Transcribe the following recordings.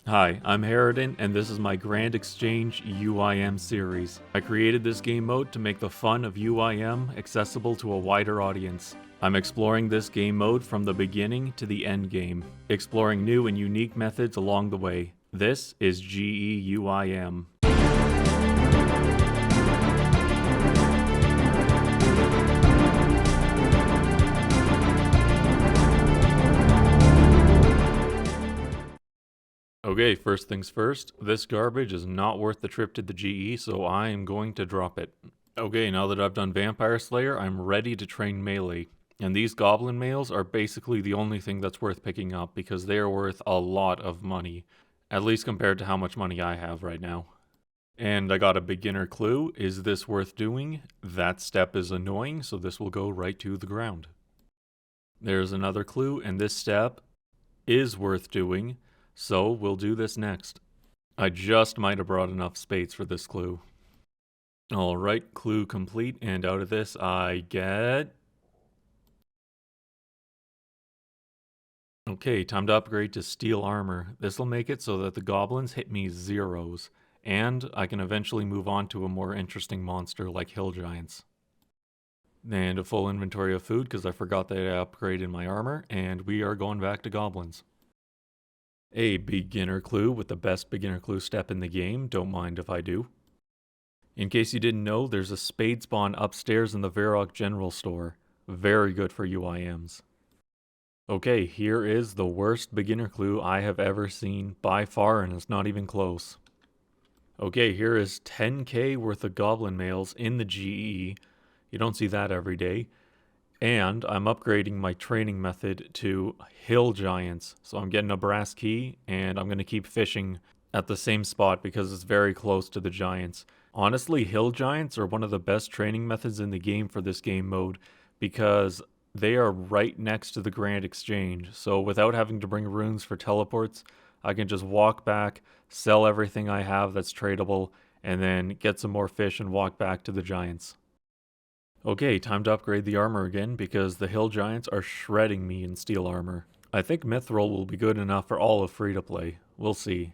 Hi, I'm Heredin, and this is my Grand Exchange UIM series. I created this game mode to make the fun of UIM accessible to a wider audience. I'm exploring this game mode from the beginning to the end game, exploring new and unique methods along the way. This is GEUIM. Okay, first things first, this garbage is not worth the trip to the GE, so I am going to drop it. Okay, now that I've done Vampire Slayer, I'm ready to train melee. And these goblin males are basically the only thing that's worth picking up because they are worth a lot of money, at least compared to how much money I have right now. And I got a beginner clue. Is this worth doing? That step is annoying, so this will go right to the ground. There's another clue, and this step is worth doing, so we'll do this next. I just might have brought enough spades for this clue. Alright, clue complete, and out of this I get... Okay, time to upgrade to steel armor. This will make it so that the goblins hit me zeros, and I can eventually move on to a more interesting monster like hill giants. And a full inventory of food because I forgot that I upgraded my armor, and we are going back to goblins. A beginner clue with the best beginner clue step in the game, don't mind if I do. In case you didn't know, there's a spade spawn upstairs in the Varrock General Store. Very good for UIMs. Okay, here is the worst beginner clue I have ever seen by far, and it's not even close. Okay, here is 10k worth of goblin males in the GE. You don't see that every day. And I'm upgrading my training method to hill giants. So I'm getting a brass key, and I'm going to keep fishing at the same spot because it's very close to the giants. Honestly, hill giants are one of the best training methods in the game for this game mode because they are right next to the Grand Exchange. So without having to bring runes for teleports, I can just walk back, sell everything I have that's tradable, and then get some more fish and walk back to the giants. Okay, time to upgrade the armor again because the hill giants are shredding me in steel armor. I think Mithril will be good enough for all of free-to-play. We'll see.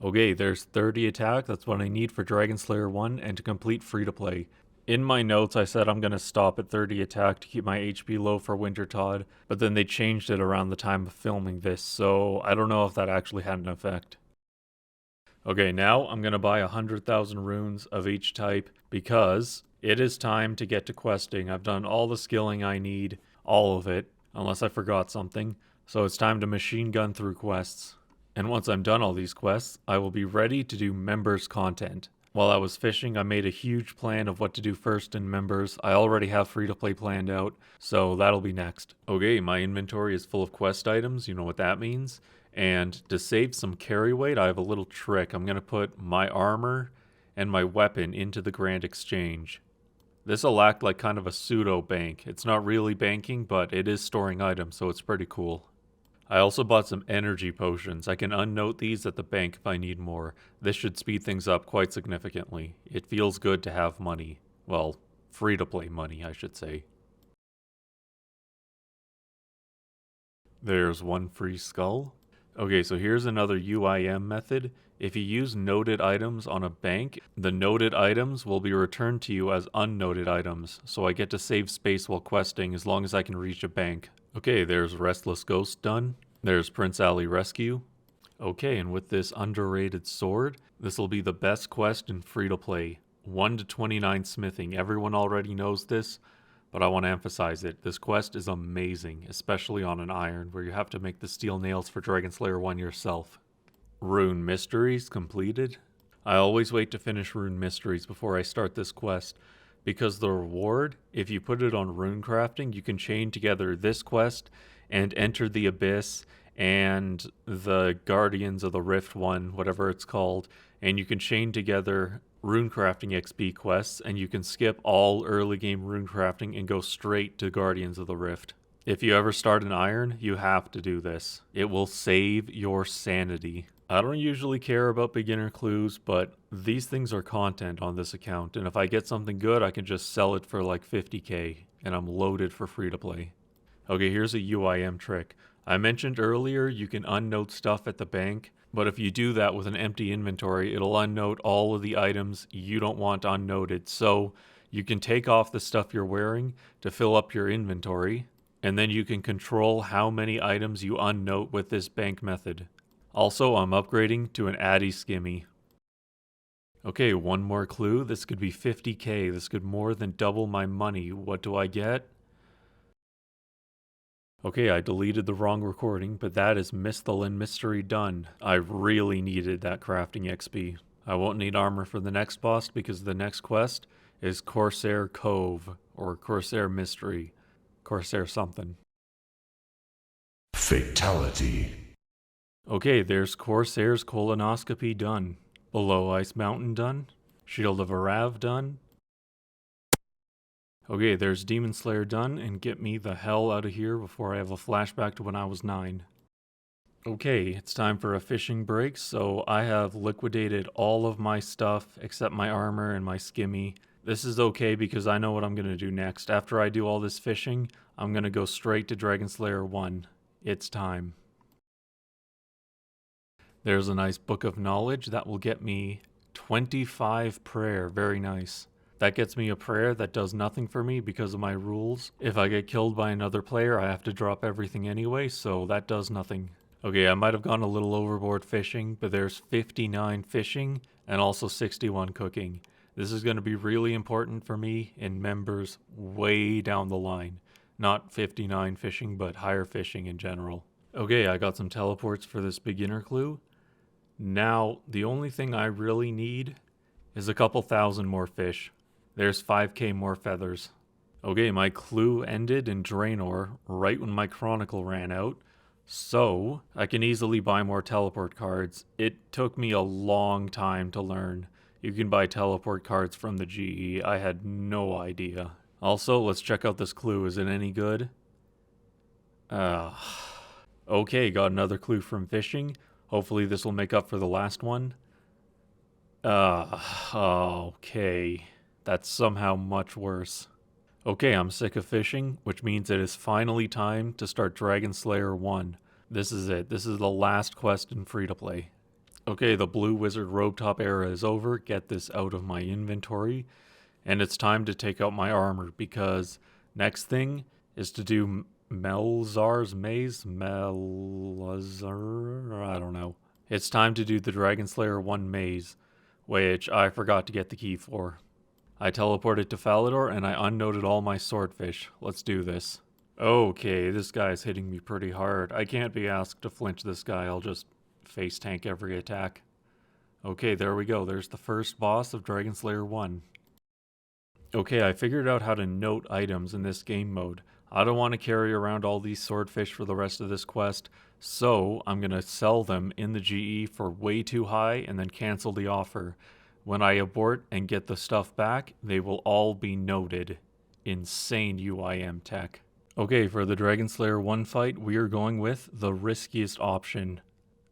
Okay, there's 30 attack, that's what I need for Dragon Slayer 1 and to complete free-to-play. In my notes I said I'm going to stop at 30 attack to keep my HP low for Wintertodt, but then they changed it around the time of filming this, so I don't know if that actually had an effect. Okay, now I'm going to buy 100,000 runes of each type because it is time to get to questing. I've done all the skilling I need, all of it, unless I forgot something. So it's time to machine gun through quests. And once I'm done all these quests, I will be ready to do members content. While I was fishing, I made a huge plan of what to do first in members. I already have free-to-play planned out, so that'll be next. Okay, my inventory is full of quest items, you know what that means. And to save some carry weight, I have a little trick. I'm going to put my armor and my weapon into the Grand Exchange. This'll act like kind of a pseudo bank. It's not really banking, but it is storing items, so it's pretty cool. I also bought some energy potions. I can unnote these at the bank if I need more. This should speed things up quite significantly. It feels good to have money. Well, free-to-play money, I should say. There's one free skull. Okay, so here's another UIM method. If you use noted items on a bank, the noted items will be returned to you as unnoted items, so I get to save space while questing as long as I can reach a bank. Okay, there's Restless Ghost done. There's Prince Ali Rescue. Okay, and with this underrated sword, this will be the best quest in free-to-play. 1 to 29 smithing. Everyone already knows this, but I want to emphasize it. This quest is amazing, especially on an iron, where you have to make the steel nails for Dragon Slayer 1 yourself. Rune Mysteries completed. I always wait to finish Rune Mysteries before I start this quest, because the reward, if you put it on rune crafting, you can chain together this quest and Enter the Abyss and the Guardians of the Rift one, whatever it's called, and you can chain together runecrafting XP quests, and you can skip all early game runecrafting and go straight to Guardians of the Rift. If you ever start an iron, you have to do this. It will save your sanity. I don't usually care about beginner clues, but these things are content on this account, and if I get something good, I can just sell it for like 50k, and I'm loaded for free to play. Okay, here's a UIM trick. I mentioned earlier you can unnote stuff at the bank. But if you do that with an empty inventory, it'll unnote all of the items you don't want unnoted. So you can take off the stuff you're wearing to fill up your inventory, and then you can control how many items you unnote with this bank method. Also, I'm upgrading to an Addy Skimmy. Okay, one more clue. This could be 50k. This could more than double my money. What do I get? Okay, I deleted the wrong recording, but that is Misthalin Mystery done. I really needed that crafting XP. I won't need armor for the next boss because the next quest is Corsair Cove, or Corsair Mystery. Corsair something. Fatality. Okay, there's Corsair's colonoscopy done. Below Ice Mountain done. Shield of Arav done. Okay, there's Demon Slayer done, and get me the hell out of here before I have a flashback to when I was 9. Okay, it's time for a fishing break, so I have liquidated all of my stuff except my armor and my skimmy. This is okay because I know what I'm going to do next. After I do all this fishing, I'm going to go straight to Dragon Slayer 1. It's time. There's a nice book of knowledge that will get me 25 prayer. Very nice. That gets me a prayer that does nothing for me because of my rules. If I get killed by another player, I have to drop everything anyway, so that does nothing. Okay, I might have gone a little overboard fishing, but there's 59 fishing and also 61 cooking. This is going to be really important for me in members way down the line. Not 59 fishing, but higher fishing in general. Okay, I got some teleports for this beginner clue. Now, the only thing I really need is a couple thousand more fish. There's 5k more feathers. Okay, my clue ended in Draenor right when my Chronicle ran out, so I can easily buy more teleport cards. It took me a long time to learn. You can buy teleport cards from the GE. I had no idea. Also, let's check out this clue. Is it any good? Okay, got another clue from fishing. Hopefully this will make up for the last one. Okay. That's somehow much worse. Okay, I'm sick of fishing, which means it is finally time to start Dragon Slayer 1. This is it. This is the last quest in free-to-play. Okay, the Blue Wizard Robe Top era is over. Get this out of my inventory. And it's time to take out my armor, because next thing is to do Melzar's Maze? Melzar? I don't know. It's time to do the Dragon Slayer 1 maze, which I forgot to get the key for. I teleported to Falador and I unnoted all my swordfish. Let's do this. Okay, this guy's hitting me pretty hard. I can't be asked to flinch this guy. I'll just face tank every attack. Okay, there we go. There's the first boss of Dragon Slayer 1. Okay, I figured out how to note items in this game mode. I don't want to carry around all these swordfish for the rest of this quest, so I'm going to sell them in the GE for way too high and then cancel the offer. When I abort and get the stuff back, they will all be noted. Insane UIM tech. Okay, for the Dragon Slayer 1 fight, we are going with the riskiest option.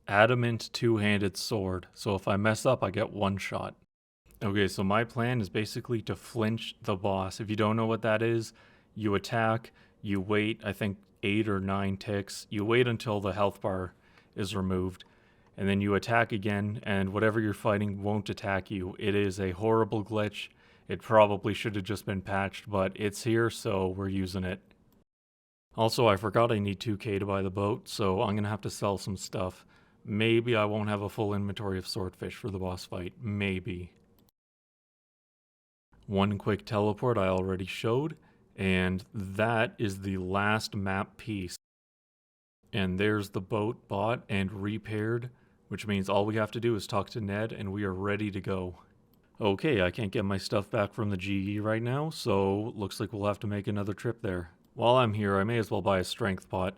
Adamant two-handed sword. So if I mess up, I get one shot. Okay, so my plan is basically to flinch the boss. If you don't know what that is, you attack, you wait, I think 8 or 9 ticks. You wait until the health bar is removed. And then you attack again, and whatever you're fighting won't attack you. It is a horrible glitch. It probably should have just been patched, but it's here, so we're using it. Also, I forgot I need 2k to buy the boat, so I'm going to have to sell some stuff. Maybe I won't have a full inventory of swordfish for the boss fight. Maybe. One quick teleport I already showed, and that is the last map piece. And there's the boat bought and repaired, which means all we have to do is talk to Ned and we are ready to go. Okay, I can't get my stuff back from the GE right now, so looks like we'll have to make another trip there. While I'm here, I may as well buy a strength pot.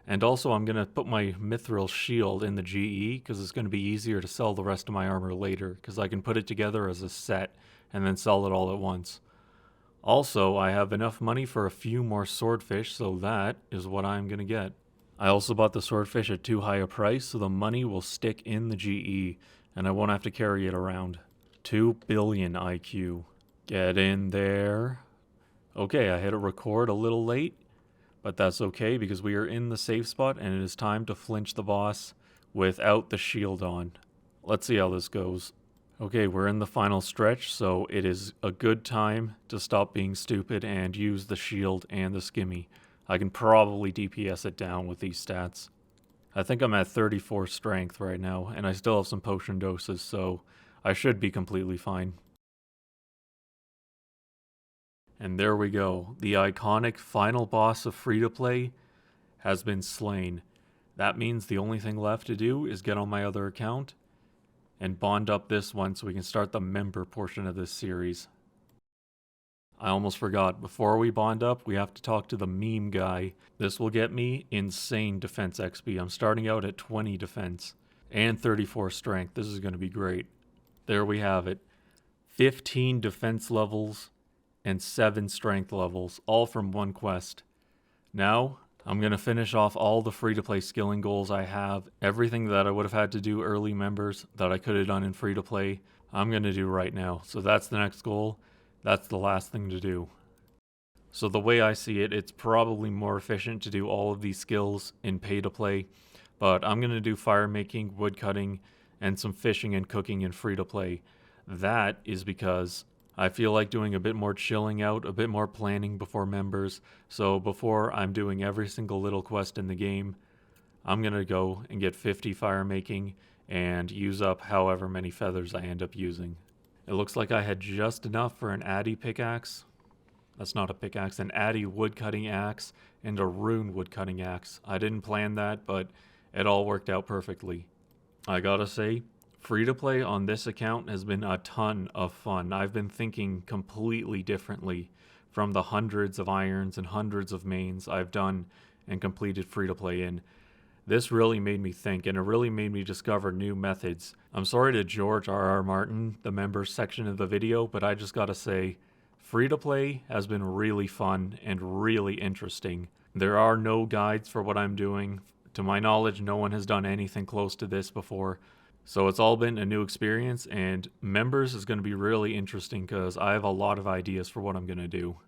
And also I'm going to put my mithril shield in the GE, because it's going to be easier to sell the rest of my armor later, because I can put it together as a set and then sell it all at once. Also, I have enough money for a few more swordfish, so that is what I'm going to get. I also bought the swordfish at too high a price, so the money will stick in the GE, and I won't have to carry it around. 2 billion IQ. Get in there. Okay, I hit a record a little late, but that's okay because we are in the safe spot and it is time to flinch the boss without the shield on. Let's see how this goes. Okay, we're in the final stretch, so it is a good time to stop being stupid and use the shield and the skimmy. I can probably DPS it down with these stats. I think I'm at 34 strength right now, and I still have some potion doses, so I should be completely fine. And there we go. The iconic final boss of free-to-play has been slain. That means the only thing left to do is get on my other account and bond up this one so we can start the member portion of this series. I almost forgot, before we bond up, we have to talk to the meme guy. This will get me insane defense XP. I'm starting out at 20 defense and 34 strength. This is going to be great. There we have it. 15 defense levels and 7 strength levels, all from one quest. Now, I'm going to finish off all the free-to-play skilling goals I have. Everything that I would have had to do early members that I could have done in free-to-play, I'm going to do right now. So that's the next goal. That's the last thing to do. So the way I see it, it's probably more efficient to do all of these skills in pay-to-play, but I'm going to do fire making, wood cutting, and some fishing and cooking in free-to-play. That is because I feel like doing a bit more chilling out, a bit more planning before members. So before I'm doing every single little quest in the game, I'm going to go and get 50 fire making and use up however many feathers I end up using. It looks like I had just enough for an Addy pickaxe. That's not a pickaxe, an Addy wood cutting axe and a rune wood cutting axe. I didn't plan that, but it all worked out perfectly. I gotta say, free-to-play on this account has been a ton of fun. I've been thinking completely differently from the hundreds of irons and hundreds of mains I've done and completed free-to-play in. This really made me think, and it really made me discover new methods. I'm sorry to George R.R. Martin, the members section of the video, but I just gotta say, free-to-play has been really fun and really interesting. There are no guides for what I'm doing. To my knowledge, no one has done anything close to this before. So it's all been a new experience, and members is going to be really interesting because I have a lot of ideas for what I'm going to do.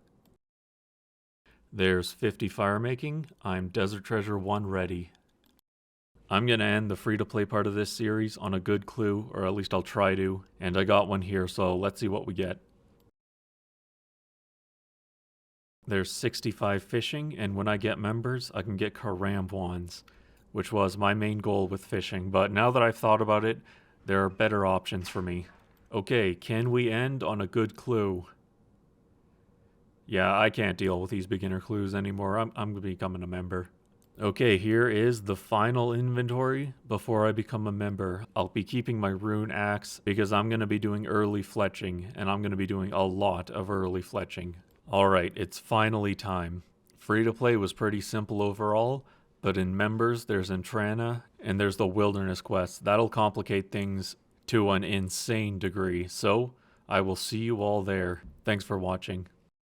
There's 50 fire making. I'm Desert Treasure 1 ready. I'm going to end the free-to-play part of this series on a good clue, or at least I'll try to, and I got one here, so let's see what we get. There's 65 fishing, and when I get members, I can get Karam wands, which was my main goal with fishing, but now that I've thought about it, there are better options for me. Okay, can we end on a good clue? Yeah, I can't deal with these beginner clues anymore. I'm becoming a member. Okay, here is the final inventory before I become a member. I'll be keeping my rune axe because I'm going to be doing early fletching, and I'm going to be doing a lot of early fletching. Alright, it's finally time. Free-to-play was pretty simple overall, but in members there's Entrana and there's the wilderness quest. That'll complicate things to an insane degree, so I will see you all there. Thanks for watching.